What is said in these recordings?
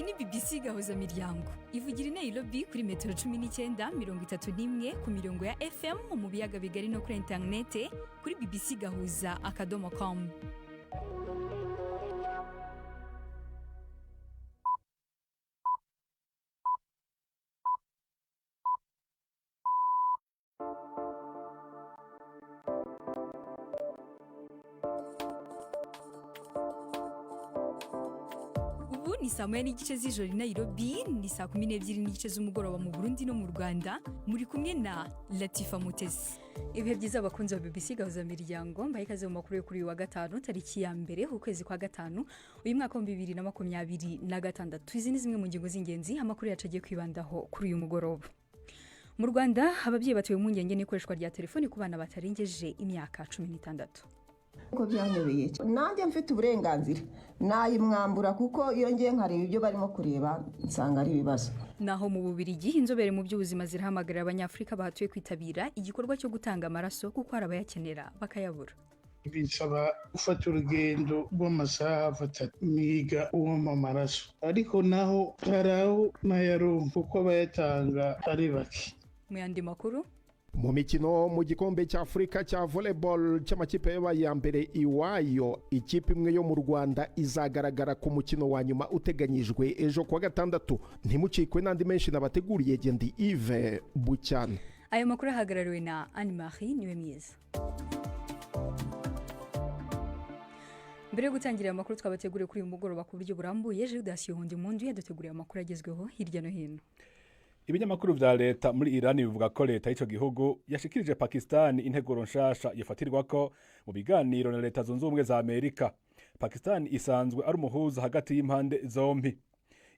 ni BBC Gahuza Miryango ivugira i Nairobi kuri metero 19:31 ku mirongo ya FM mu biyaga bigari no kuri internet kuri bbcgahuza.com. Ni saa moya n'igice z'ijoro i Nairobi, ni saa 12 n'igice z'umugoroba mu Burundi no mu Rwanda. Muri kumwe na Latifa Mutesi. Ibihe byiza abakunzi ba BBC Gahuza Miryango, mbaye ikaze mu makuru yo kuri uyu wa gatanu tariki ya mbere ukwezi kwa gatanu uyu mwaka wa 2026. Izi ni zimwe mu ngingo z'ingenzi amakuru yacagiye kwibandaho kuri uyu mugoroba. Mu Rwanda ababyeyi batuye mu ngenge n'ikoreshwa rya telefoni ku bana batarengeje imyaka 16. Ko byanyobeye nanjye mfite uburenganzira nayimwambura kuko iyo ngiye nkareba ibyo barimo kureba nsanga ari ibibazo. Naho mu Bubiligi inzobere mu by'ubuzima zirahamagarira abanyafrika bahatuye kwitabira igikorwa cyo gutanga amaraso kuko hari abayakenera bakayabura. Bisaba ufata urugendo rw'amasaha atatu miga uwo amaraso, ariko naho haraho nayaronka kuko abayatanga ari bake. Mu yandi makuru, mu mikino mu gikombe cya Afrika cya volleyball cy'amakipe ya mbere iwayo, ikipe imwe yo mu Rwanda izagaragara ku mukino wa nyuma uteganyijwe ejo kwa gatandatu. Ntimucikwe n'andi menshi nabateguriye Gendi Yves Bucyana. Ayo makuru ahagarariwe na Anne-Marie niwe myiza. Mbere yo gutangira amakuru twabateguriye kuri uyu mugoroba ku buryo burambuye, Judas Yohundi Mundu yaduteguriye amakuru agezweho hirya no hino. Ibinyamakuru vya leta muri Iran bivuga ko leta y'ico gihugu yashikirije Pakistan integuro nshasha yafatirwako mu biganiro na leta zunze ubumwe za Amerika. Pakistan isanzwe ari umuhuza hagati y'impande zombi.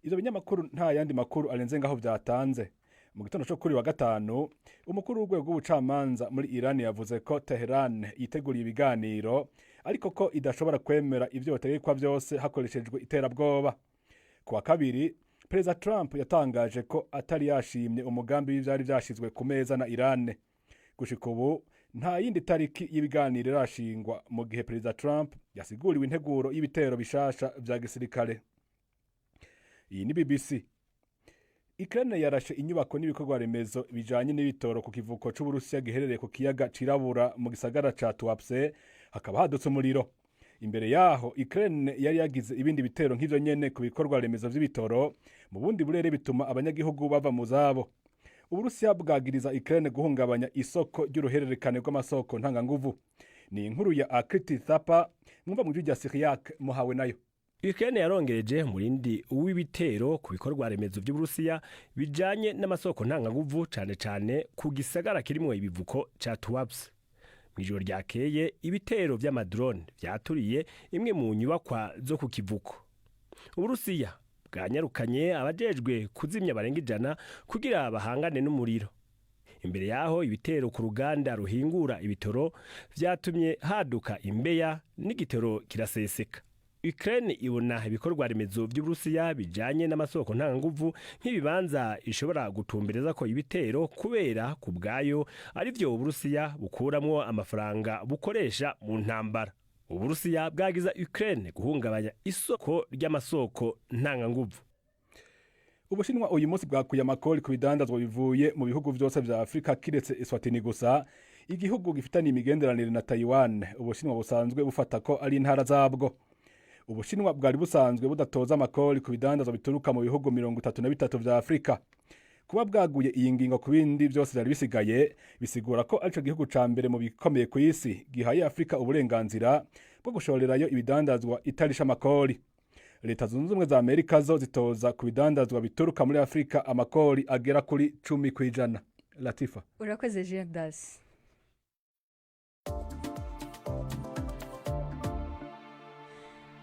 Ivyo binyamakuru nta yandi makuru arenze ngaho vyatanze. Mu gitondo cyo kuri wa gatanu, umukuru w'urwego rw'ubucamanza muri Iran yavuze ko Tehran yiteguriye ibiganiro ariko ko idashobora kwemera ivyo bategekwa byose hakoreshejwe iterabwoba. Kuwa kabiri, Perezida Trump yatangaje ko atari yashimye umugambi w'ivyari vyashizwe ku meza na Iran. Gushika ubu nta yindi tariki y'ibiganiro irashingwa, mu gihe Perezida Trump yasiguriwe integuro y'ibitero bishasha vya gisirikare. Iyi ni BBC. Ukraine yarashe inyubako n'ibikorwa remezo bijanye n'ibitoro ku kivuko c'Uburusiya giherereye ku kiyaga cirabura mu gisagara ca Tuapse, hakaba hadutse umuriro. Imbere yaho Ukraine yari yagize ibindi bitero nk'ivyo nyene ku bikorwa remezo vy'ibitoro mu bundi burere bituma abanyagihugu bava mu zabo. Uburusiya bwagiriza Ukraine guhungabanya isoko ry'uruhererekane rw'amasoko ntanganguvu. Ni inkuru ya Akriti Thapa mwumva mu rya Syriac muhawe nayo. Ukraine yarongereje murindi w'ibitero ku bikorwa remezo by'Uburusiya bijanye n'amasoko ntanganguvu cane cane ku gisagara kirimwo ibivuko ca Tuapse. Mwijoro ryakeye ibitero vy'amadrone vyaturiye imwe mu nyubakwa zo ku kivuko. Uburusiya bwanyarukanye abajejwe kuzimya barenga 100 kugira bahangane n'umuriro. Imbere yaho ibitero ku ruganda ruhingura ibitoro vyatumye haduka imbeya n'igitero kiraseseka. Ukraine ibona ibikorwa remezo by'Uburusiya bijanye n'amasoko ntanganguvu nk'ibibanza ishobora gutumbereza ko ibitero kubera ku bwayo ari byo Uburusiya bukuramwo amafaranga bukoresha mu ntambara. Uburusiya bwagiza Ukraine guhungabanya isoko ry'amasoko ntanganguvu. Ubushinwa uyu munsi bwakuye amakori ku bidandazwa bivuye mu bihugu byose vya Afrika kiretse Eswatini gusa, igihugu gifitanye imigenderanire na Taiwan. Ubushinwa busanzwe bufata ko ari intara zabwo. Ubushinwa bwari busanzwe budatoza amakori ku bidandazwa bituruka mu bihugu 33 vya Afrika. Kuba bwaguye iyi ngingo ku bindi byose byari bisigaye bisigura ko arico gihugu ca mbere mu bikomeye ku isi gihaye Afrika uburenganzira bwo gushorerayo ibidandazwa itarisha amakori. Leta zunze ubumwe za Amerika zo zitoza ku bidandazwa bituruka muri Afrika amakori agera kuri 10%. Latifa. Urakoze Judas.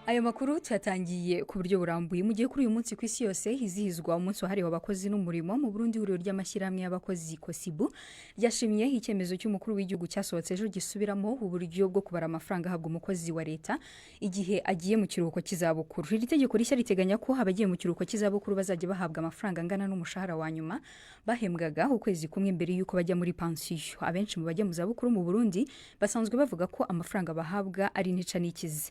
Ayo makuru cyatangiye ku buryo burambuye mu gihe kuri uyu munsi ku isi yose hizihizwa umunsi wahariwe abakozi n'umurimo. Mu Burundi ihuriro ry'amashyirahamwe y'abakozi Kosibu ryashimye icyemezo cy'umukuru w'igihugu cyasohotse ejo gisubiramo uburyo bwo kubara amafaranga ahabwa umukozi wa leta igihe agiye mu kiruhuko cy'izabukuru. Iri tegeko rishya riteganya ko abagiye mu kiruhuko cy'izabukuru bazajya bahabwa amafaranga angana n'umushahara wa nyuma bahembwaga ukwezi kumwe mbere y'uko bajya muri pansiyo. Abenshi mu bajya mu zabukuru mu Burundi basanzwe bavuga ko amafaranga bahabwa ari ntica n'ikizi.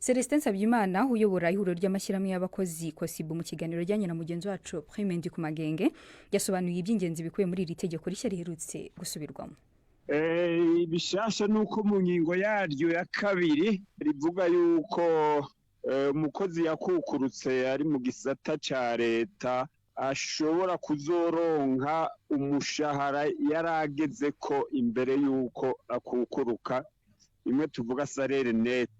Celestin Sabyimana uyobora ihuriro ry'amashyirahamwe y'abakozi kosibu mu kiganiro ryanye na mugenzi wacu Prime Ndikumagenge yasobanuye iby'ingenzi bikuye muri iri tegeko rishya riherutse gusubirwamo. Bishasha nuko mu ngingo yaryo ya kabiri rivuga yuko umukozi yakukurutse ari mu gisata ca leta ashobora kuzoronka umushahara yarageze ko imbere yuko akukuruka, imwe tuvuga salaire net.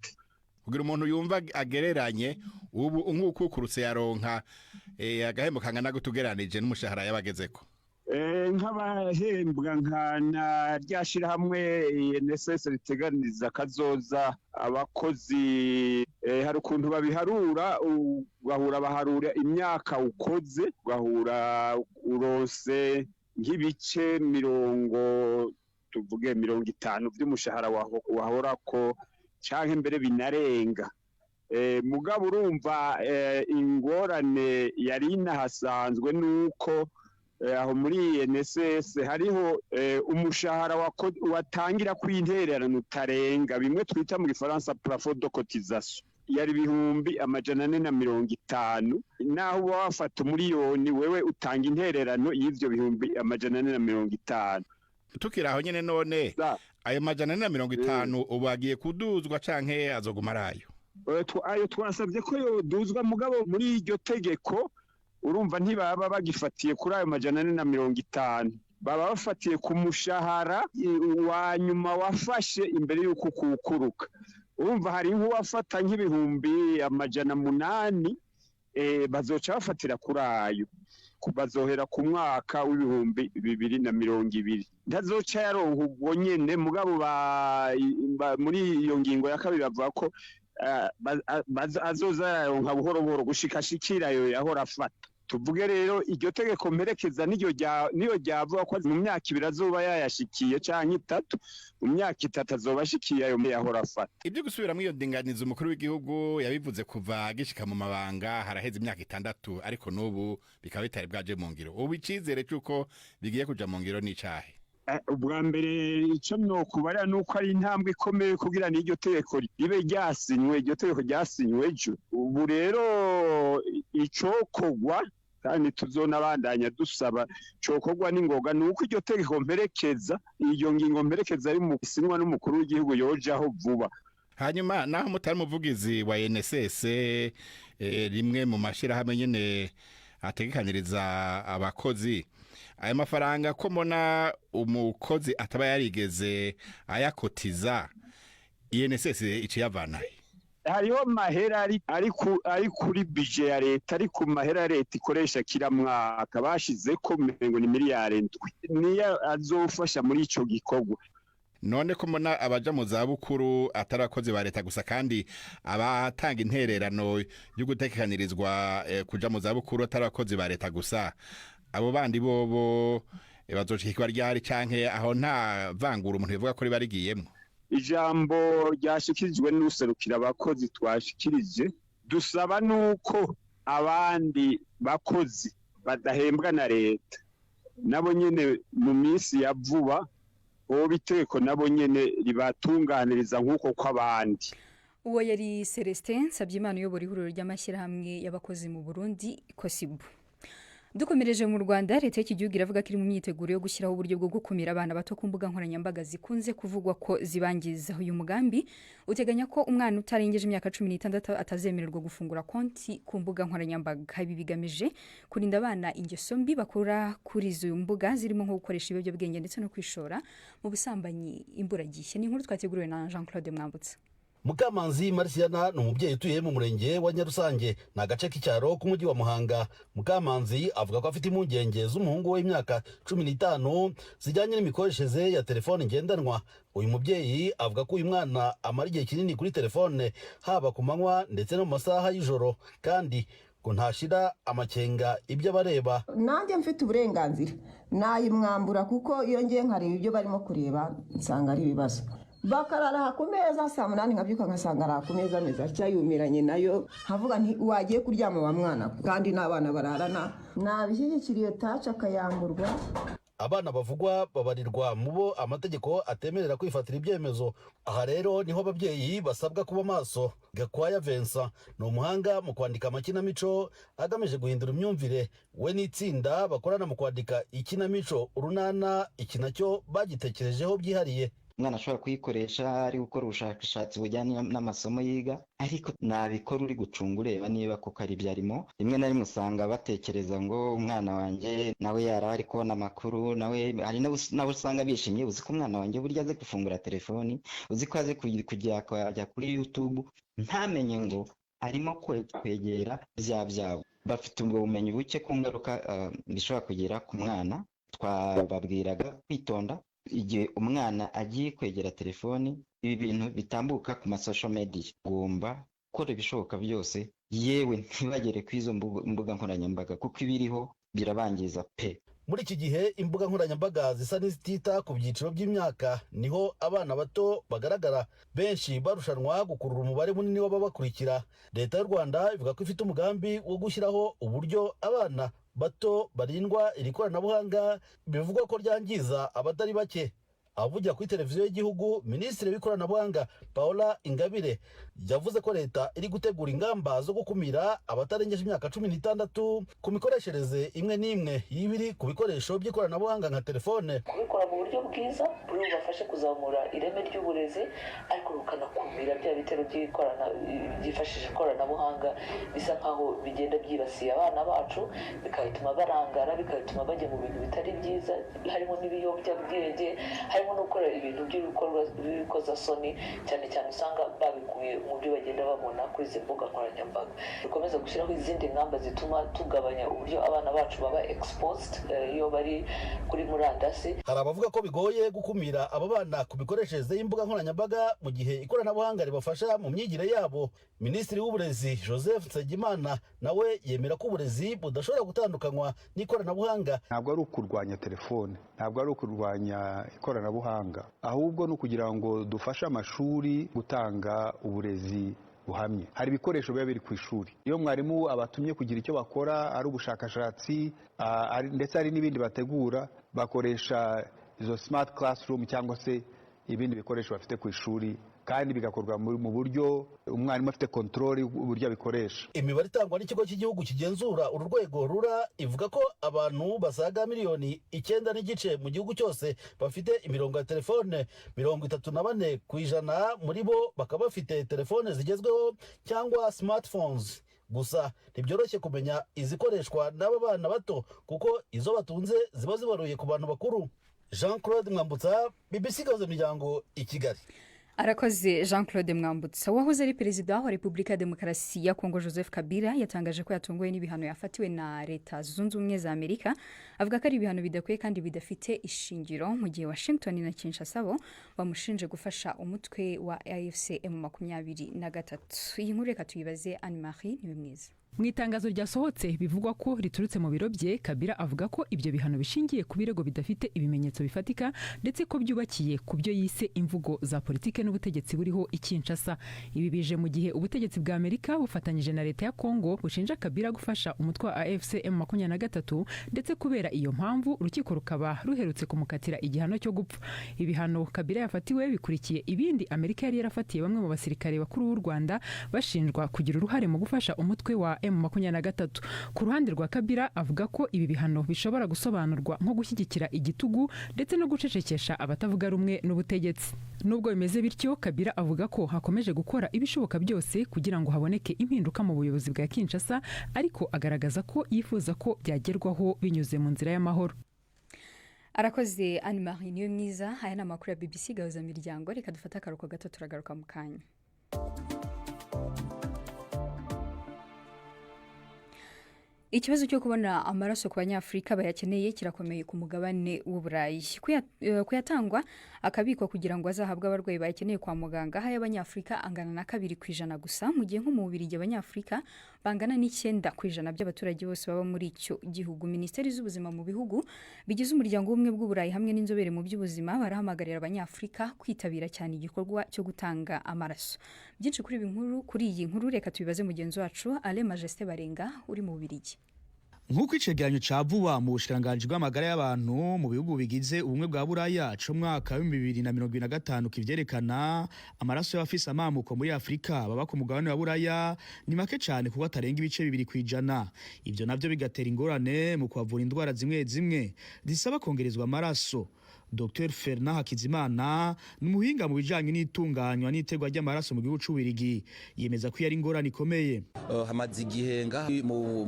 kugira umuntu yumva agereranye ubu nk'ukukurutse yaronka agahembo kangana gutugeranije n'umushahara yabagezeko. Nk'abahembwa nkana ryashira hamwe INSS riteganiriza kazoza abakozi, hari ukuntu babiharura, ugahura baharura imyaka ukoze, ugahura uronse nk'ibice 50 by'umushahara wahorako canke mbere binarenga. Mugabo urumva ingorane yari inahasanzwe nuko aho muri INSS hariho umushahara watangira kwintererano utarenga, bimwe twita mu Gifaransa plafond de cotisation, yari 450, naho wafata umuriyoni wewe utanga intererano y'ivyo 450. Tukiraho nyene none ayo 450 ubu agiye kuduzwa canke azoguma arayo? Ayo twasabye ko yoduzwa, mugabo muri iryo tegeko urumva ntibaba bagifatiye kuri ayo 450, baba bafatiye ku mushahara wa nyuma wafashe imbere y'uko kukuruka. Urumva hari nk'uwafata nk'ibihumbi 800, bazoca bafatira kuri ayo, bazohera ku mwaka w'2020. Ntazoca yaronka ubwo nyene, mugabo muri iyo ngingo ya kabiri bavuga ko azoza yaronka buhoro buhoro gushikashikira ayo yahora afata. Tuvuge rero iryo tegeko mperekeza niyo ryavuga ko mu myaka 2 azoba yayashikiye canke 3, mu myaka 3 azoba ashikiye ayo yahora afata. Ibyo gusubira muri iyo ndinganizo umukuru w'igihugu yabivuze kuva gishika mu mabanga haraheze imyaka 6, ariko n'ubu bikaba bitari bwaje mu ngiro. Ubu icizere cyuko bigiye kuja mu ngiro n'icahe? Ubwa mbere ico no kubara nuko ari intambwe ikomeye kugira n'iryo tegeko ribe ryasinywe, iryo tegeko ryasinywe ejo. Ubu rero icokogwa kandi tuzonabandanya dusaba cokogwa n'ingoga nuko iryo tegeko mperekeza, iyo ngingo mperekeza ari mu sinywa n'umukuru w'igihugu yojaho vuba. Hanyuma naho mutari muvugizi wa INSS, rimwe mu mashirahamwe nyene ategekaniriza abakozi, aya mafaranga ko mbona umukozi ataba yarigeze ayakotiza, INSS iciyavanaye? Hariho mahera ari kuri budget ya leta, ari ku mahera leta ikoresha kira mwaka bashizeko ngo ni miliyari 7, niyo azofasha muri ico gikorwa. None ko mbona abaja mu zabukuru atari abakozi ba leta gusa, kandi abatanga intererano yo gutekanirizwa kuja mu zabukuru atari abakozi ba leta gusa, abo bandi bobo bazoshikirwa ryari canke aho nta vangura umuntu bivuga ko ribarigiyemo? Ijambo ryashikirijwe n'userukira abakozi twashikirije, dusaba nuko abandi bakozi badahembwa na leta nabo nyene mu minsi ya vuba biteko nabo nyene ribatunganiriza nk'uko kw'abandi. Uwo yari Celestin Sabyimana uyobora ihuriro ry'amashyirahamwe y'abakozi mu Burundi kosibu. Dukomereje mu Rwanda, leta y'iki gihugu iravuga ko iri mu myiteguro yo gushyiraho uburyo bwo gukumira abana bato ku mbuga nkoranyambaga zikunze kuvugwa ko zibangiza. Uyu mugambi uteganya ko umwana utarengeje imyaka 16 atazemererwa gufungura konti ku mbuga nkoranyambaga. Ibi bigamije kurinda abana ingeso mbi bakura kuri izo mbuga, zirimo nko gukoresha ibiyobyabwenge ndetse no kwishora mu busambanyi imburagihe. Ni inkuru twateguriwe na Jean-Claude Mwambutsa. Mukamanzi Marciana ni umubyeyi utuye mu murenge wa Nyarusange, ni agace k'icyaro k'umujyi wa Muhanga. Mukamanzi avuga ko afite impungenge z'umuhungu w'imyaka 15 zijyanye n'imikoreshereze ya telefone ngendanwa. Uyu mubyeyi avuga ko uyu mwana amara igihe kinini kuri telefone, haba ku manywa ndetse no mu masaha y'ijoro, kandi ngo ntashira amakenga ibyo abareba. Nanjye mfite uburenganzira nayimwambura, kuko iyo ngiye nkareba ibyo barimo kureba nsanga ari ibibazo. Bakarara ku meza saa 8 nkabyuka nkasanga ara ku meza meza cyayumiranye nayo, havuga nti wagiye kuryama wa mwana, kandi n'abana bararana. Nabishyikiriye taca akayamburwa. abana bavugwa babarirwa mu bo amategeko atemerera kwifatira ibyemezo. Aha rero niho ababyeyi basabwa kuba maso. Gakwaya Vincent ni umuhanga mu kwandika amakinamico agamije guhindura imyumvire. We n'itsinda bakorana mu kwandika ikinamico Urunana, iki nacyo bagitekerejeho byihariye. Umwana ashobora kuyikoresha ari gukora ubushakashatsi bujyanye n'amasomo yiga, ariko nabikora uri gucunga ureba niba koko ari byarimo. Rimwe na rimwe usanga batekereza ngo umwana wanjye nawe yaraba ari kubona amakuru, nawe hari nabo usanga bishimye, uzi ko umwana wanjye burya aze gufungura telefoni, uzi ko aze kujya kuri YouTube, ntamenye ngo arimo kwegera byabo. Bafite ubwo bumenyi buke ku ngaruka bishobora kugera ku mwana. Twababwiraga kwitonda igihe umwana agiye kwegera telefoni, ibi bintu bitambuka ku masosho media, ugomba gukora ibishoboka byose, yewe ntibagere ku izo mbuga nkoranyambaga kuko ibiriho birabangiza pe. Muri iki gihe imbuga nkoranyambaga zisa n'izitita ku byiciro by'imyaka, niho abana bato bagaragara, benshi barushanwa gukurura umubare munini w'ababakurikira. Leta y'u Rwanda ivuga ko ifite umugambi wo gushyiraho uburyo abana bato barindwa iri koranabuhanga, bivugwa ko ryangiza abatari bake. Avugira kuri televiziyo y'igihugu, Minisitiri w'ikoranabuhanga Paola Ingabire yavuze ko leta iri gutegura ingamba zo gukumira abatarengeje imyaka 16 ku mikoreshereze imwe n'imwe y'ibiri ku bikoresho by'ikoranabuhanga nka telefone. Kubikora mu buryo bwiza buri bubafashe kuzamura ireme ry'uburezi, ariko rukanakumira bya bitero byifashishije ikoranabuhanga bisa nkaho bigenda byibasiye abana bacu, bikabituma barangara, bikabituma bajya mu bintu bitari byiza, harimo n'ibiyobyabwenge, harimo no gukora ibintu by'ibikozasoni, cyane cyane usanga babikuye mu byo bagenda babona kuri izi mbuga nkoranyambaga. Dukomeza gushyiraho izindi ngamba zituma tugabanya uburyo abana bacu baba exposed iyo bari kuri murandasi. Hari abavuga ko bigoye gukumira aba bana ku mikoreshereze y'imbuga nkoranyambaga mu gihe ikoranabuhanga ribafasha mu myigire yabo. Minisitiri w'uburezi Joseph Nsengimana nawe yemera ko uburezi budashobora gutandukanywa n'ikoranabuhanga. Ntabwo ari ukurwanya telefone, ntabwo ari ukurwanya ikoranabuhanga, ahubwo no kugira ngo dufashe amashuri gutanga uburezi buhamye. Hari ibikoresho biba biri ku ishuri, iyo mwarimu abatumye kugira icyo bakora, ari ubushakashatsi ndetse hari n'ibindi bategura, bakoresha izo smart classroom cyangwa se ibindi bikoresho bafite ku ishuri, kandi bigakorwa mu buryo umwarimu afite kontroli uburyo abikoresha. Imibare itangwa n'ikigo cy'igihugu kigenzura uru rwego RURA ivuga ko abantu basaga miliyoni 9.5 mu gihugu cyose bafite imirongo ya telefone. 34% muri bo bakaba bafite telefone zigezweho cyangwa smartphones. Gusa ntibyoroshye kumenya izikoreshwa n'aba bana bato kuko izo batunze ziba zibaruye ku bantu bakuru. Jean Claude Mwambutsa, BBC Gahuza Miryango, i Kigali. Arakoze Jean Claude Mwambutsa. Wahoze ari perezida wa Repubulika ya Demokarasi ya Kongo Joseph Kabila yatangaje ko yatunguwe n'ibihano yafatiwe na Leta Zunze Ubumwe za Amerika, avuga ko ari ibihano bidakwiye kandi bidafite ishingiro, mu gihe Washington na Kinshasa bo bamushinje gufasha umutwe wa AFC M23. Iyi nkuru reka tuyibaze Anne Marie niwe mwiza. Mu itangazo ryasohotse bivugwa ko riturutse mu biro bye, Kabila avuga ko ibyo bihano bishingiye ku birego bidafite ibimenyetso bifatika ndetse ko byubakiye ku byo yise imvugo za politike n'ubutegetsi buriho i Kinshasa. Ibi bije mu gihe ubutegetsi bwa Amerika bufatanyije na leta ya Kongo bushinja Kabila gufasha umutwe wa AFC M23, ndetse kubera iyo mpamvu urukiko rukaba ruherutse kumukatira igihano cyo gupfa. Ibihano Kabila yafatiwe bikurikiye ibindi Amerika yari yarafatiye bamwe mu basirikare bakuru b'u Rwanda bashinjwa kugira uruhare mu gufasha umutwe wa M23. Ku ruhande rwa Kabila avuga ko ibi bihano bishobora gusobanurwa nko gushyigikira igitugu ndetse no gucecekesha abatavuga rumwe n'ubutegetsi. Nubwo bimeze bityo, Kabila avuga ko hakomeje gukora ibishoboka byose kugira ngo haboneke impinduka mu buyobozi bwa Kinshasa, ariko agaragaza ko yifuza ko byagerwaho binyuze mu nzira y'amahoro. Arakoze Anne Marie niwe mwiza. Aya ni amakuru ya BBC Gahuza Miryango. Reka dufate akaruhuko gato turagaruka mu kanya. Ikibazo cyo kubona amaraso ku banyafrika bayakeneye kirakomeye ku mugabane w'Uburayi. Kuyatangwa akabikwa kugira ngo azahabwe abarwayi bayakeneye kwa muganga, haya abanyafrika angana na 2% gusa, mu gihe nko mu Bubiligi abanyafrika bangana n'9% by'abaturage bose baba muri icyo gihugu. Minisiteri z'ubuzima mu bihugu bigize umuryango w'ubumwe bw'Uburayi hamwe n'inzobere mu by'ubuzima barahamagarira abanyafrika kwitabira cyane igikorwa cyo gutanga amaraso. Byinshi kuri iyi nkuru reka tubibaze mugenzi wacu Ale Majesté Barenga uri mu Bubiligi. nk'uko icegeranyo ca vuba mu bushikiranganji bw'amagara y'abantu mu bihugu bigize ubumwe bwa buraya co mwaka wa 2025 kivyerekana amaraso y'abafise amamuko muri Afrika baba ku mugabane wa buraya ni make cane kuko atarenga ibice 2%. Ivyo navyo bigatera ingorane mu kubavura indwara zimwe zimwe zisaba kongerezwa amaraso. Dr Fernand Hakizimana numuhinga mu bijanye n'itunganywa n'itegwa ry'amaraso mu gihugu c'Ubirigi yemeza ko yari ingorane ikomeye. Hamaze igihenga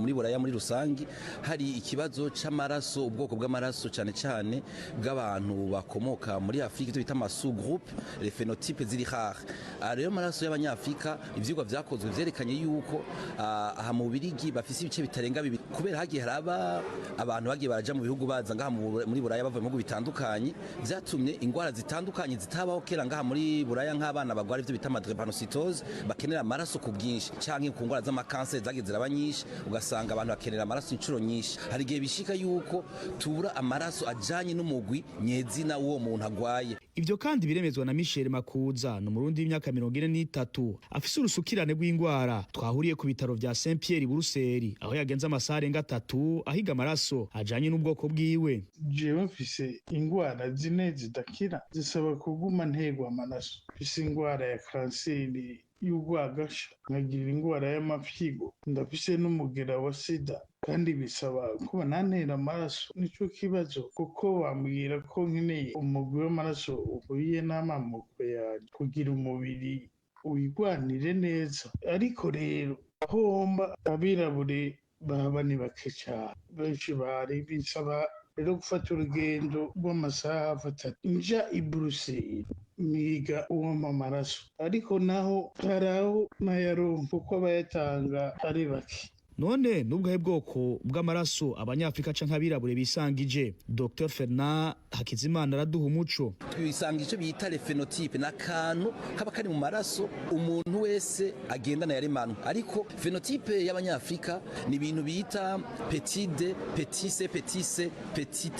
muri buraya muri rusangi hari ikibazo c'amaraso, ubwoko bw'amaraso cyane cyane bw'abantu bakomoka muri Afrika bita amasugroupe les phénotypes ziri rare. Rero amaraso y'abanyafrika ivyigwa vyakozwe vyerekanye yuko aha mu Birigi bafise ibice bitarenga bibiri kubera hagiye haraba abantu bagiye baraja mu bihugu baza ngaha muri buraya bava mu bihugu bitandukanye vyatumye ingwara zitandukanye zitabaho kera ngaha muri buraya nk'abana bagwara ivyo bita drepanocytose bakenera amaraso ku bwinshi canke ku ngwara z'amakanser zagiye ziraba nyinshi ugasanga abantu bakenera amaraso incuro nyinshi. Hari igihe bishika yuko tubura amaraso ajanye n'umugwi nyezina uwo muntu agwaye. Ivyo kandi biremezwa na Michel Makuza no murundi w'imyaka 43 afise urusukirane rw'ingwara twahuriye ku bitaro vya Saint Pierre Buruseli aho yagenza amasare nga 3 ahiga amaraso ajanye n'ubwoko bwiwe. Jewe mfise ingwara zine zidakira zisaba kuguma ntegwa amaraso. Mfise ingwara ya kanseri y'urwagasha, nkagira ingwara y'amafyigo, ndafise n'umugera wa sida kandi bisaba kuba nantera amaraso. Nico kibazo kuko bambwira ko nkeneye umugwi w'amaraso uhuye n'amamuko yanjye kugira umubiri wigwanire neza. Ariko rero homba abirabure baba ni bake cyane, benshi bari bisaba rero gufata urugendo rw'amasaha 3 nja i Bruxelles miga uwampa amaraso, ariko naho haraho nayaronka kuko abayatanga ari bake. None nubwo bwoko bw'amaraso abanyafrika canke abirabure bisangije. Dr Fernand Hakizimana araduha umuco. Twisangije bita le phénotype n'akantu kaba kari mu maraso umuntu wese agendana yaremano, ariko phénotype y'abanyafrika ni ibintu bita petite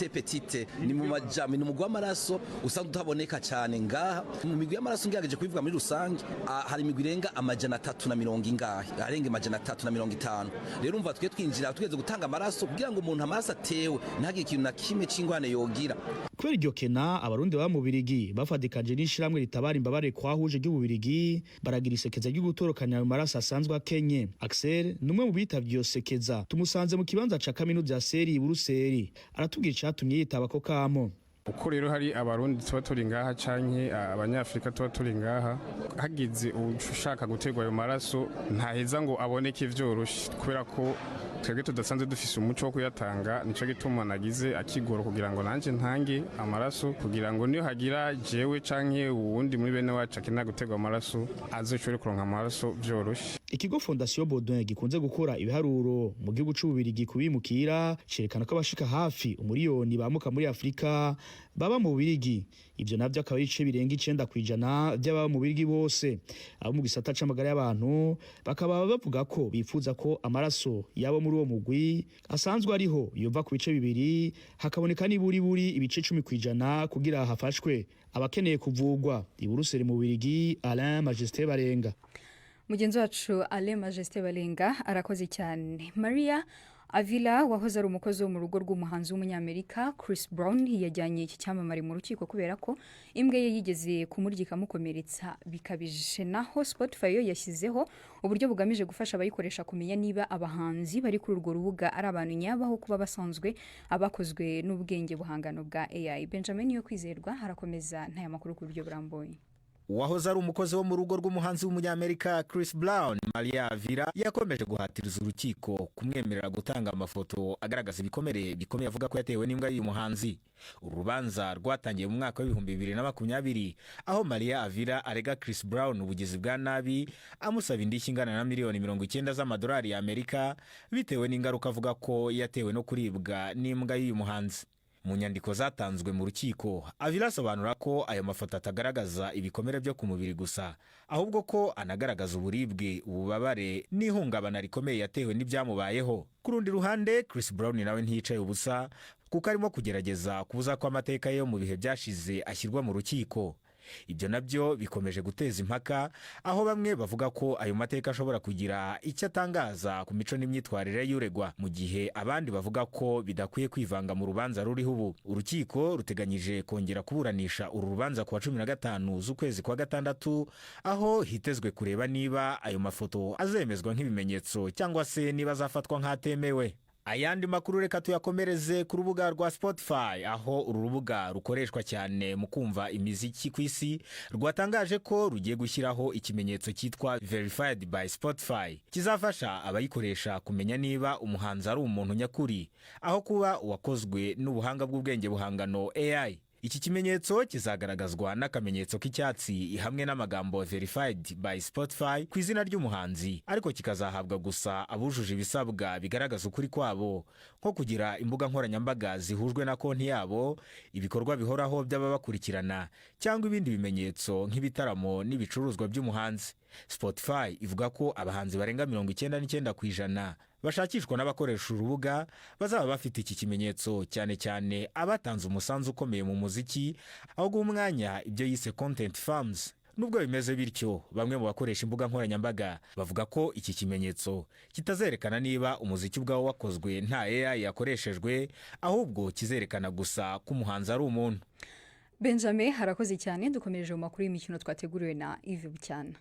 petite ni mu majami ni umugwa amaraso usanga utaboneka cyane ngaha mu migwi y'amaraso ngiyageje kubivuga muri rusange. Hari imigwi irenga 340 ingahe arenga 350. Rero umva twe twinjira tugeze gutanga amaraso kugira ngo umuntu amaraso atewe ntagire ikintu na kimwe c'ingwane yogira. Kubera iryo kena abarundi baba mu Birigi bafatikanje n'ishiramwe ritabara imbabare kwahuje ry'ububirigi baragira isekeza ryo gutorokanya ayo maraso asanzwe akenye. Axel numwe mu bitavye iyo sekeza tumusanze mu kibanza ca kaminuza ya Seri Buruseli aratubwira icatumye yitaba ko kamo. Uko rero hari abarundi tuba turi ngaha canke abanyafrika tuba turi ngaha hagize ushaka gutegwa ayo maraso ntaheza ngo aboneke vyoroshe kubera ko twebwe tudasanzwe dufise umuco wo kuyatanga. Nico gituma nagize akigoro kugira ngo nanje ntange amaraso kugira ngo niyo hagira jewe canke uwundi muri bene wacu akina gutegwa amaraso azoshobore kuronka amaraso vyoroshe. Ikigo Fondation Baudouin gikunze gukora ibiharuro mu gihugu c'Ububirigi kubimukira cerekana ko abashika hafi umuriyoni bamuka muri Afrika baba mu Birigi. Ivyo navyo akaba ari ice birenga 9% by'ababa mu Birigi bose. Abo mu gisata c'amagara y'abantu bakaba bavuga ko bifuza ko amaraso yabo muri uwo mugwi asanzwe ariho yova ku bice bibiri hakaboneka niburi ibice 10% kugira hafashwe abakeneye kuvugwa. I Buruseli mu Birigi, Alain Majesté Barenga. Mugenzi wacu Alain Majesté Barenga arakoze cyane. Maria Avila wahoze ari umukozi wo mu rugo rw'umuhanzi w'umunyamerika Chris Brown yajyanye iki cyamamare mu rukiko kubera ko imbwa ye yigeze kumurigika mukomeretsa bikabije. Naho Spotify yo yashyizeho uburyo bugamije gufasha abayikoresha kumenya niba abahanzi bari kuri urwo rubuga ari abantu nyabaho kuba basanzwe abakozwe n'ubwenge buhangano bwa AI. Benjamin yo kwizerwa harakomeza ntaya makuru ku buryo burambuye. Wahoze ari umukozi wo mu rugo rw'umuhanzi w'umunyamerika Chris Brown, Maria Avila yakomeje guhatiriza urukiko kumwemerera gutanga amafoto agaragaza ibikomere bikomeye avuga ko yatewe n'imbwa y'uyu muhanzi. Urubanza rwatangiye mu mwaka wa 2020 aho Maria Avila arega Chris Brown ubugizi bwa nabi amusaba indishyi ingana na miliyoni 90 z'amadolari ya Amerika bitewe n'ingaruka avuga ko yatewe no kuribwa n'imbwa y'uyu muhanzi. Mu nyandiko zatanzwe mu rukiko, Avila asobanura ko ayo mafoto atagaragaza ibikomere byo ku mubiri gusa, ahubwo ko anagaragaza uburibwe, ububabare n'ihungabana rikomeye yatewe n'ibyamubayeho. Ku rundi ruhande, Chris Brown nawe ntiyicaye ubusa kuko arimo kugerageza kubuza ko amateka yo mu bihe byashize ashyirwa mu rukiko. ibyo nabyo bikomeje guteza impaka aho bamwe bavuga ko ayo mateka ashobora kugira icyo atangaza ku mico n'imyitwarire y'uregwa mu gihe abandi bavuga ko bidakwiye kwivanga mu rubanza ruriho ubu. Urukiko ruteganyije kongera kuburanisha uru rubanza ku wa 15 z'ukwezi kwa gatandatu aho hitezwe kureba niba ayo mafoto azemezwa nk'ibimenyetso cyangwa se niba azafatwa nk'atemewe. Ayandi makuru reka tuyakomereze ku rubuga rwa Spotify aho uru rubuga rukoreshwa cyane mu kumva imiziki ku isi rwatangaje ko rugiye gushyiraho ikimenyetso cyitwa Verified by Spotify kizafasha abayikoresha kumenya niba umuhanzi ari umuntu nyakuri aho kuba uwakozwe n'ubuhanga bw'ubwenge buhangano AI. Iki kimenyetso kizagaragazwa n'akamenyetso k'icyatsi hamwe n'amagambo Verified by Spotify ku izina ry'umuhanzi, ariko kikazahabwa gusa abujuje ibisabwa bigaragaza ukuri kwabo nko kugira imbuga nkoranyambaga zihujwe na konti yabo, ibikorwa bihoraho by'ababakurikirana cyangwa ibindi bimenyetso nk'ibitaramo n'ibicuruzwa by'umuhanzi. Spotify ivuga ko abahanzi barenga 99% bashakishwa n'abakoresha urubuga bazaba bafite iki kimenyetso, cyane cyane abatanze umusanzu ukomeye mu muziki aho guha umwanya ibyo yise content farms. Nubwo bimeze bityo, bamwe mu bakoresha imbuga nkoranyambaga bavuga ko iki kimenyetso kitazerekana niba umuziki ubwawo wakozwe nta AI yakoreshejwe, ahubwo kizerekana gusa ko umuhanzi ari umuntu. Benjamin harakoze cyane. Dukomereje mu makuru y'imikino twateguriwe na Yves Bucyana.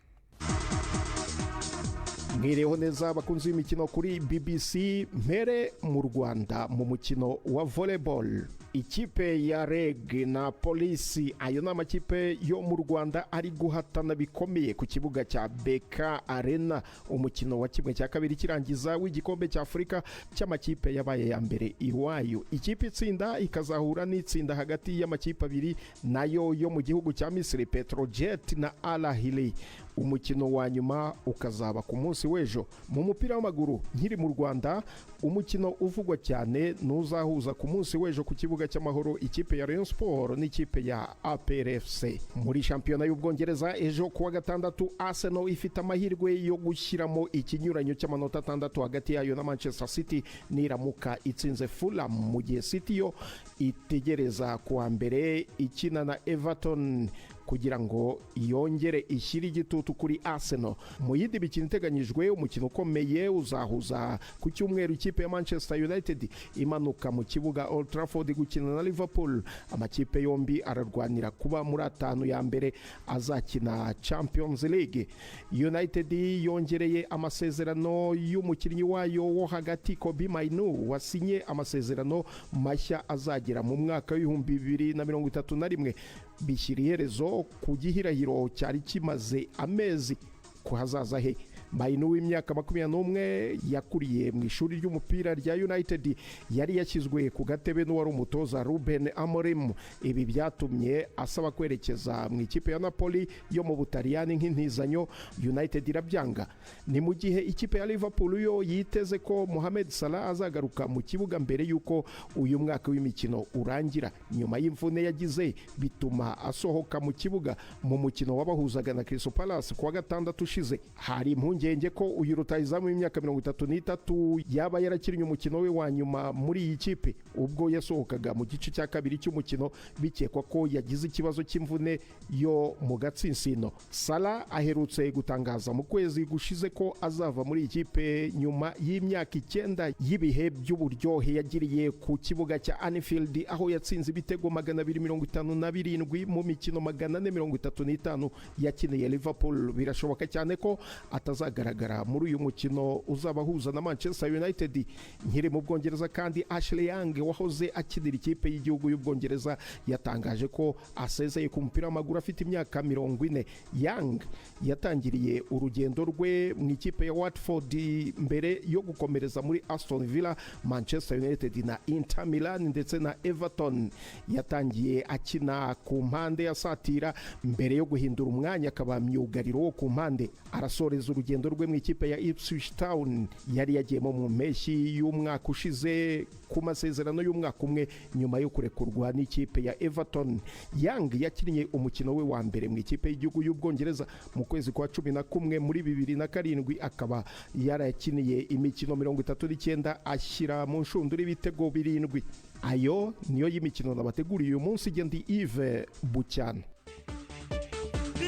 Mwireho neza abakunzi b'imikino kuri BBC. Mpere mu Rwanda mu mukino wa volleyball, ikipe ya REG na Polisi, ayo ni amakipe yo mu Rwanda ari guhatana bikomeye ku kibuga cya BK Arena, umukino wa kimwe cya kabiri kirangiza w'igikombe cya Afurika cy'amakipe yabaye ya mbere iwayo. Ikipe itsinda ikazahura n'itsinda hagati y'amakipe abiri nayo yo mu gihugu cya Misiri, Petrojet na Al Ahly. Umukino wa nyuma ukazaba ku munsi w'ejo. Mu mupira w'amaguru nkiri mu Rwanda, umukino uvugwa cyane nuzahuza ku munsi w'ejo ku kibuga cy'Amahoro ikipe ya Rayon Sport n'ikipe ya APR FC. Muri shampiyona y'Ubwongereza ejo kuwa gatandatu, Arsenal ifite amahirwe yo gushyiramo ikinyuranyo cy'amanota 6 hagati yayo na Manchester City niramuka itsinze Fulham, mu gihe City yo itegereza kuwa mbere ikina na Everton kugira ngo yongere ishyire igitutu kuri Arsenal. Mu yindi mikino iteganyijwe, umukino ukomeye uzahuza ku cyumweru ikipe ya Manchester United imanuka mu kibuga Old Trafford gukina na Liverpool. Amakipe yombi ararwanira kuba muri 5 ya mbere azakina Champions League. United yongereye amasezerano y'umukinnyi wayo wo hagati Kobbie Mainoo wasinye amasezerano mashya azagera mu mwaka w'2031, bishyira iherezo ku gihirahiro cyari kimaze amezi ku hazaza he. Mainoo w'imyaka 21 yakuriye mu ishuri ry'umupira rya United yari yashyizwe ku gatebe n'uwari umutoza Ruben Amorim. Ibi byatumye asaba kwerekeza mu ikipe ya Napoli yo mu Butaliyani nk'intizanyo. United irabyanga. Ni mu gihe ikipe ya Liverpool yo yiteze ko Mohamed Salah azagaruka mu kibuga mbere yuko uyu mwaka w'imikino urangira, nyuma y'imvune yagize bituma asohoka mu kibuga mu mukino wabahuzaga na Crystal Palace kuwa gatandatu ushize. Hari impungenge ko uyu rutahizamu w'imyaka 33 yaba yarakinnye umukino we wa nyuma muri iyi kipe ubwo yasohokaga mu gice cya kabiri cy'umukino, bikekwa ko yagize ikibazo cy'imvune yo mu gatsinsino. Salah aherutse gutangaza mu kwezi gushize ko azava muri iyi kipe nyuma y'imyaka 9 y'ibihe by'uburyohe yagiriye ku kibuga cya Anfield, aho yatsinze ibitego 257 mu mikino 435 yakiniye Liverpool. Birashoboka cyane ko atazagaragara muri uyu mukino uzabahuza na Manchester United. Nkiri mu Bwongereza kandi, Ashley Young wahoze akinira ikipe y'igihugu y'Ubwongereza yatangaje ko asezeye ku mupira w'amaguru afite imyaka 40. Young yatangiriye urugendo rwe mu ikipe ya Watford mbere yo gukomereza muri Aston Villa, Manchester United na Inter Milan ndetse na Everton. Yatangiye akina ku mpande asatira mbere yo guhindura umwanya akaba myugariro wo ku mpande. Arasoreza urugendo rwe mu ikipe ya Ipswich Town yari yagiyemo mu mpeshyi y'umwaka ushize ku masezerano y'umwaka umwe nyuma yo kurekurwa n'ikipe ya Everton. Young yakinnye umukino we wa mbere mu ikipe y'igihugu y'Ubwongereza mu kwezi kwa 11 muri 2007, akaba yarakiniye imikino 39 ashyira mu nshundura ibitego 7. Ayo niyo y'imikino nabateguriye uyu munsi. Gendi Yves Bucyana.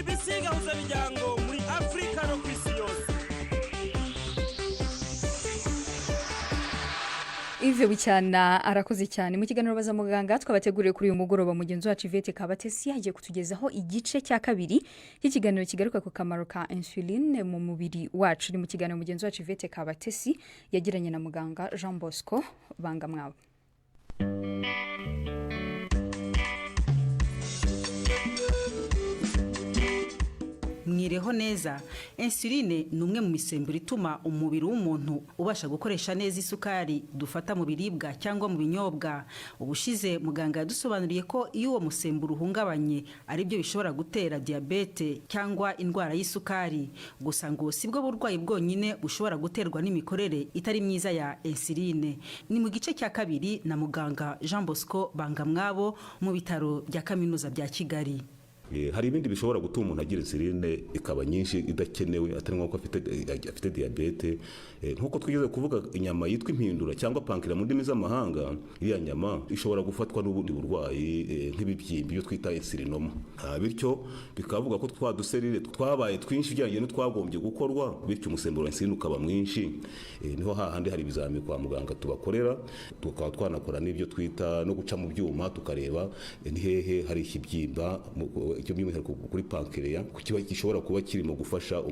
BBC gahuza miryango muri Afrika no kwisi yose. Ive Bucyana arakoze cyane mu kiganiro baza muganga twabateguriye kuri uyu mugoroba mugenzi wacu Ivete Kabatesi yagiye kutugezaho igice cya kabiri cy'ikiganiro kigaruka ku kamaro ka insuline mu mubiri wacu. Ni mu kiganiro mugenzi wacu Ivete Kabatesi yagiranye na muganga Jean Bosco Bangamwabo. Mwireho neza. Insuline ni umwe mu misemburo ituma umubiri w'umuntu ubasha gukoresha neza isukari dufata mu biribwa cyangwa mu binyobwa. Ubushize muganga yadusobanuriye ko iyo uwo musemburo uhungabanye ari byo bishobora gutera diabete cyangwa indwara y'isukari. Gusa ngo si bwo burwayi bwonyine bushobora guterwa n'imikorere itari myiza ya insuline. Ni mu gice cya kabiri na muganga Jean Bosco Bangamwabo mu bitaro bya Kaminuza bya Kigali. Hari ibindi bishobora gutuma umuntu agira insuline ikaba nyinshi idakenewe atari nko afite diabete. Nkuko twigeze kuvuga inyama yitwa impindura cyangwa pankira mu ndimi z'amahanga, iriya nyama ishobora gufatwa n'ubundi burwayi nk'ibibyimba iyo twita insulinoma. Bityo bikavuga ko twaduserire twabaye twinshi bijyanye n'utwagombye gukorwa, bityo umusemburo wa insuline ukaba mwinshi. Niho hahandi hari ibizami kwa muganga tubakorera, tukaba twanakora n'ibyo twita no guca mu byuma tukareba ni hehe hari ikibyimba icyo by'umwihariko kuri pankreya kiba gishobora kuba kirimo gufasha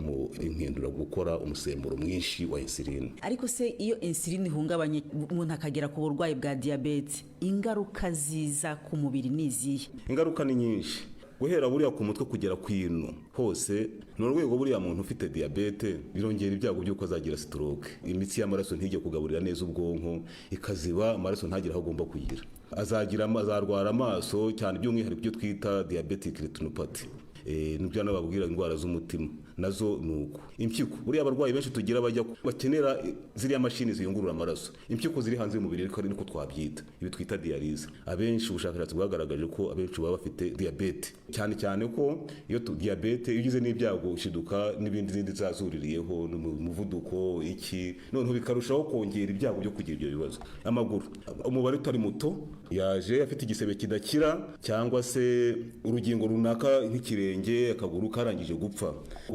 impindura gukora umusemburo mwinshi wa insuline. Ariko se iyo insuline ihungabanye umuntu akagera ku burwayi bwa diabete, ingaruka ziza ku mubiri nizihe? Ingaruka ni nyinshi, guhera buriya ku mutwe kugera ku ino hose. Ni urwego buriya muntu ufite diabete birongera ibyago by'uko azagira stroke, imitsi y'amaraso ntijye kugaburira neza ubwonko, ikaziba amaraso ntagire aho agomba kugira, azarwara amaso cyane by'umwihariko ibyo twita diabetic retinopathy. Nibyo nababwira indwara z'umutima nazo nuko. Impyiko buriya abarwayi benshi tugira bakenera ziriya mashini ziyungurura amaraso, impyiko ziri hanze y'umubiri ariko niko twabyita, ibi twita dialyse. Abenshi ubushakashatsi bwagaragaje ko abenshi baba bafite diabete, cyane cyane ko iyo diabete ugize n'ibyago ushiduka n'ibindi zindi zazuririyeho n'umuvuduko iki, noneho bikarushaho kongera ibyago byo kugira ibyo bibazo. Amaguru, umubare utari muto yaje afite igisebe kidakira cyangwa se urugingo runaka nk'ikirenge akaguru karangije gupfa,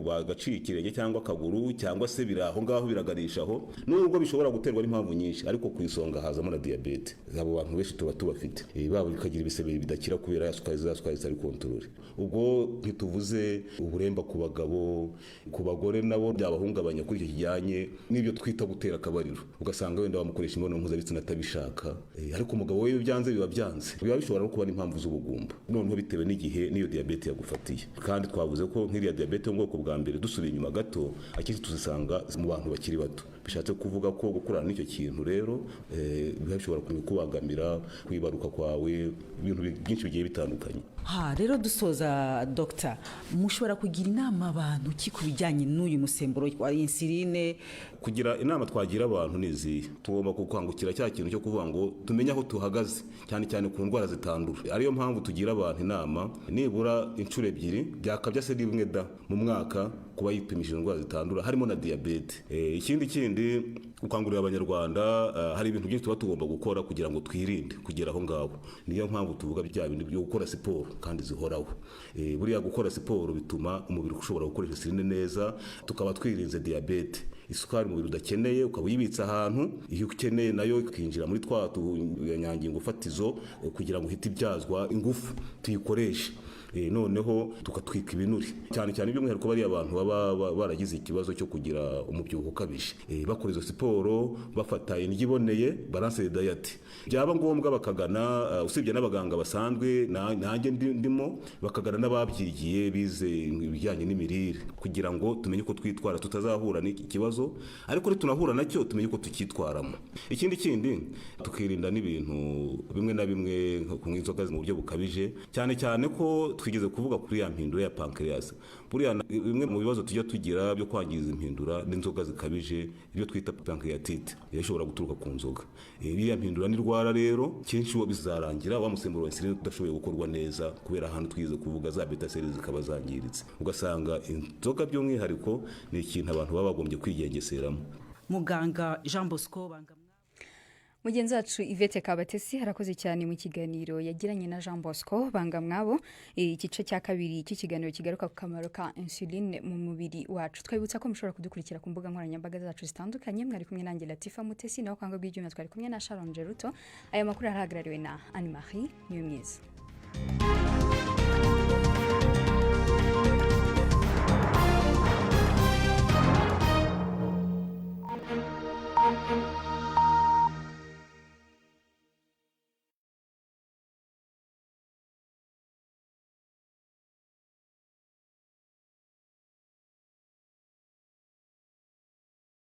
bagaciye ikirenge cyangwa akaguru cyangwa se biri aho ngaho biraganishaho, nubwo bishobora guterwa n'impamvu nyinshi ariko ku isonga hazamo na diabete. Abo bantu benshi tuba tubafite, babo bikagira ibisebe bidakira kubera yasukari zitari kontrole. Ubwo ntituvuze uburemba ku bagabo, ku bagore nabo byabahungabanya kuri icyo kijyanye n'ibyo twita gutera akabariro, ugasanga wenda bamukoresha imibonano mpuzabitsina atabishaka, ariko umugabo we byanze biba byanze, biba bishobora no kuba n'impamvu z'ubugumba, noneho bitewe n'igihe n'iyo diabete yagufatiye. Kandi twavuze ko nk'iriya diabete yo mu bwoko bwa mbere dusubiye inyuma gato akenshi tuzisanga mu bantu bakiri bato. Bishatse kuvuga ko gukurana n'icyo kintu rero bishobora kubangamira kwibaruka kwawe, ibintu byinshi bigiye bitandukanye. Rero dusoza Dr. mushobora kugira inama abantu ki ku bijyanye n'uyu musemburo wa insuline? Kugira inama twagira abantu nizi tugomba gukangukira cya kintu cyo kuvuga ngo tumenye aho tuhagaze, cyane cyane ku ndwara zitandura. Ariyo mpamvu tugira abantu inama nibura inshuro ebyiri byakabya se rimwe mu mwaka kuba yipimishije indwara zitandura harimo na diabete. Ikindi ukangurira abanyarwanda hari ibintu byinshi tuba tugomba gukora kugira ngo twirinde kugera aho ngaho. Niyo mpamvu tuvuga bya bintu byo gukora siporo kandi zihoraho. Buriya gukora siporo bituma umubiri ushobora gukoresha insuline neza, tukaba twirinze diabete. Isukari umubiri udakeneye ukaba uyibitsa ahantu, iyo ukeneye nayo ikinjira muri twa tunyangingo fatizo kugira ngo uhite ibyazwa ingufu tuyikoreshe. Noneho tukatwika ibinuri, cyane cyane by'umwihariko bari abantu baba baragize ikibazo cyo kugira umubyibuho ukabije, bakora izo siporo bafata indyo iboneye balance diet. Byaba ngombwa bakagana usibye n'abaganga basanzwe nanjye ndimo, bakagana n'ababyigiye bize ibijyanye n'imirire kugira ngo tumenye uko twitwara tutazahura n'iki kibazo, ariko tunahura nacyo tumenye uko tukitwaramo. Ikindi tukirinda n'ibintu bimwe na bimwe nko kunywa inzoga mu buryo bukabije, cyane cyane ko twigeze kuvuga kuri ya mpindura ya pancreas. Buriya bimwe mu bibazo tujya tugira byo kwangiza impindura n'inzoga zikabije, ibyo twita pancreatite yashobora guturuka ku nzoga. Iriya mpindura n'irwara rero kenshi bizarangira wa musemburo wa insuline udashoboye gukorwa neza kubera ahantu twize kuvuga za beta cells zikaba zangiritse. Ugasanga inzoga by'umwihariko ni ikintu abantu baba bagombye kwigengeseramo. Muganga Jean Bosco Bangamwabo. mugenzi wacu Yvette Kabatesi harakoze cyane mu kiganiro yagiranye na Jean Bosco Bangamwabo. Igice cya kabiri cy'ikiganiro kigaruka ku kamaro ka insuline mu mubiri wacu. Twabibutsa ko mushobora kudukurikira ku mbuga nkoranyambaga zacu zitandukanye. Mwari kumwe nanjye Latifa Mutesi naho kwanga bw'ibyuma twari kumwe na Sharon Jeruto. Aya makuru arahagarariwe na Anne Marie Nyumyiza.